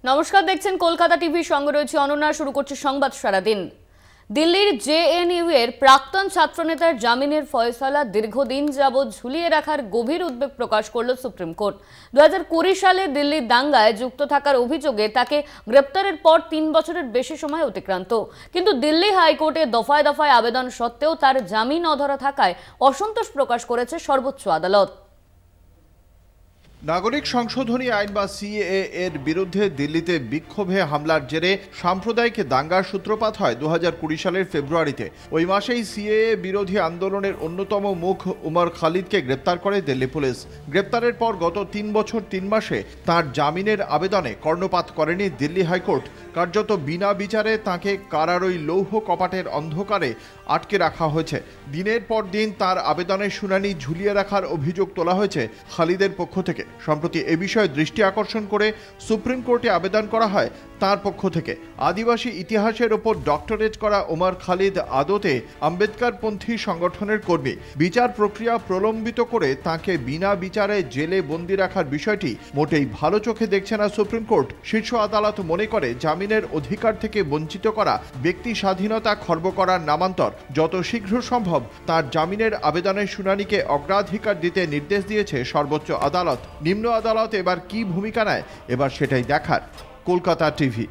নমস্কার, দেখছেন কলকাতা টিভি, সঙ্গে রয়েছে অনন্যা। শুরু করছে সংবাদ সারাদিন। দিল্লির জেএনইউ এর প্রাক্তন ছাত্রনেতার জামিনের ফয়সালা দীর্ঘদিন যাবৎ ঝুলিয়ে রাখার গভীর উদ্বেগ প্রকাশ করল সুপ্রিম কোর্ট। 2020 সালে দিল্লির দাঙ্গায় যুক্ত থাকার অভিযোগে তাকে গ্রেপ্তারের পর 3 বছরের বেশি সময় অতিক্রান্ত, কিন্তু দিল্লি হাইকোর্টে দফায় দফায় আবেদন সত্ত্বেও তার জামিন অধরা থাকায় অসন্তোষ প্রকাশ করেছে সর্বোচ্চ আদালত। নাগরিক সংশোধনী আইন বা সিএএ এর বিরুদ্ধে দিল্লিতে বিক্ষোভে হামলার জেরে সাম্প্রদায়িক দাঙ্গার সূত্রপাত হয় 2020 সালের ফেব্রুয়ারিতে। ওই মাসেই সিএএ বিরোধী আন্দোলনের অন্যতম মুখ উমর খালিদকে গ্রেপ্তার করে দিল্লি পুলিশ। গ্রেপ্তারের পর গত 3 বছর 3 মাসে তাঁর জামিনের আবেদনে কর্ণপাত করেনি দিল্লি হাইকোর্ট। কার্যত বিনা বিচারে তাঁকে কারারই লৌহ কপাটের অন্ধকারে আটকে রাখা হয়েছে। দিনের পর দিন তার আবেদনের শুনানি ঝুলিয়ে রাখার অভিযোগ তোলা হয়েছে খালিদের পক্ষ থেকে। সম্প্রতি এ বিষয়ে দৃষ্টি আকর্ষণ করে সুপ্রিম কোর্টে আবেদন করা হয় তার পক্ষ থেকে। আদিবাসী ইতিহাসের ওপর ডক্টরেট করা ওমর খালিদ আদতে আম্বেদকরপন্থী সংগঠনের কর্মী। বিচার প্রক্রিয়া প্রলম্বিত করে তাকে বিনা বিচারে জেলে বন্দি রাখার বিষয়টি মোটেই ভালো চোখে দেখছে না সুপ্রিম কোর্ট। শীর্ষ আদালত মনে করে জামিনের অধিকার থেকে বঞ্চিত করা, ব্যক্তি স্বাধীনতা খর্ব করার নামান্তর। যত শীঘ্র সম্ভব তার জামিনের আবেদনের শুনানিকে অগ্রাধিকার দিতে নির্দেশ দিয়েছে সর্বোচ্চ আদালত। নিম্ন আদালত এবার কি ভূমিকা নেয়, এবার সেটাই দেখার। কলকাতা টিভি।